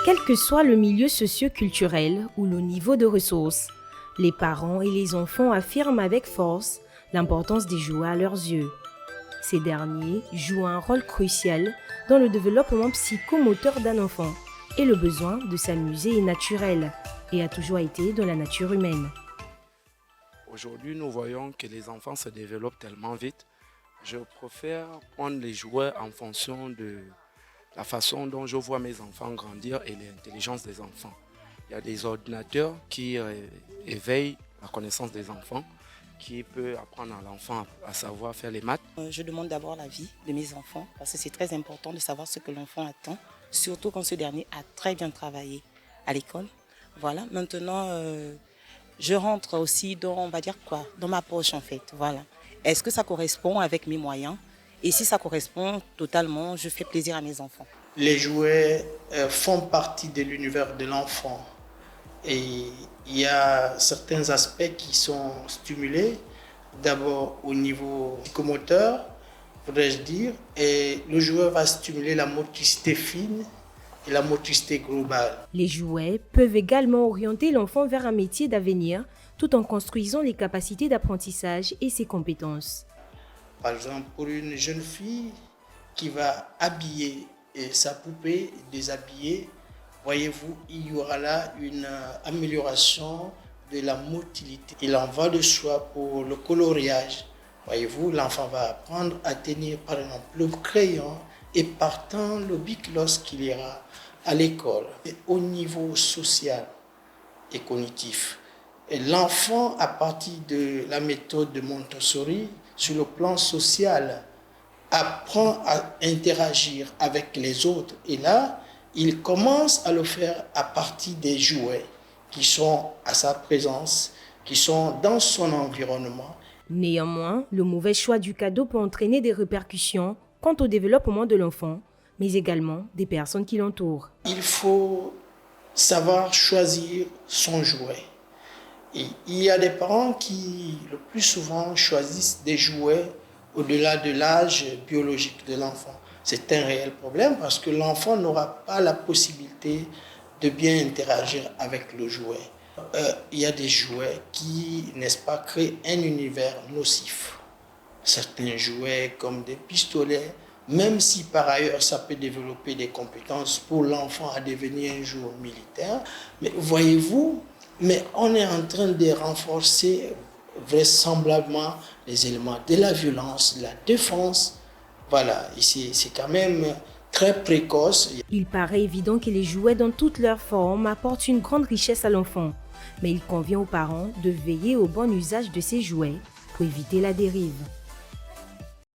Quel que soit le milieu socio-culturel ou le niveau de ressources, les parents et les enfants affirment avec force l'importance des jouets à leurs yeux. Ces derniers jouent un rôle crucial dans le développement psychomoteur d'un enfant et le besoin de s'amuser est naturel et a toujours été dans la nature humaine. Aujourd'hui, nous voyons que les enfants se développent tellement vite. Je préfère prendre les jouets en fonction de la façon dont je vois mes enfants grandir et l'intelligence des enfants. Il y a des ordinateurs qui éveillent la connaissance des enfants, qui peut apprendre à l'enfant à savoir faire les maths. Je demande d'abord l'avis de mes enfants parce que c'est très important de savoir ce que l'enfant attend, surtout quand ce dernier a très bien travaillé à l'école. Voilà, maintenant je rentre aussi dans, on va dire quoi, dans ma poche en fait. Voilà. Est-ce que ça correspond avec mes moyens? Et si ça correspond totalement, je fais plaisir à mes enfants. Les jouets font partie de l'univers de l'enfant. Et il y a certains aspects qui sont stimulés, d'abord au niveau psychomoteur, voudrais-je dire, et le jouet va stimuler la motricité fine et la motricité globale. Les jouets peuvent également orienter l'enfant vers un métier d'avenir tout en construisant les capacités d'apprentissage et ses compétences. Par exemple, pour une jeune fille qui va habiller sa poupée, déshabiller, voyez-vous, il y aura là une amélioration de la motilité. Il en va de soi pour le coloriage. Voyez-vous, l'enfant va apprendre à tenir par exemple le crayon et partant le bic lorsqu'il ira à l'école. Et au niveau social et cognitif, et l'enfant, à partir de la méthode de Montessori, sur le plan social, apprend à interagir avec les autres. Et là, il commence à le faire à partir des jouets qui sont à sa présence, qui sont dans son environnement. Néanmoins, le mauvais choix du cadeau peut entraîner des répercussions quant au développement de l'enfant, mais également des personnes qui l'entourent. Il faut savoir choisir son jouet. Et il y a des parents qui, le plus souvent, choisissent des jouets au-delà de l'âge biologique de l'enfant. C'est un réel problème parce que l'enfant n'aura pas la possibilité de bien interagir avec le jouet. Il y a des jouets qui, n'est-ce pas, créent un univers nocif. Certains jouets comme des pistolets, même si par ailleurs ça peut développer des compétences pour l'enfant à devenir un jour militaire, mais voyez-vous, mais on est en train de renforcer vraisemblablement les éléments de la violence, de la défense. Voilà, ici c'est quand même très précoce. Il paraît évident que les jouets dans toutes leurs formes apportent une grande richesse à l'enfant, mais il convient aux parents de veiller au bon usage de ces jouets pour éviter la dérive.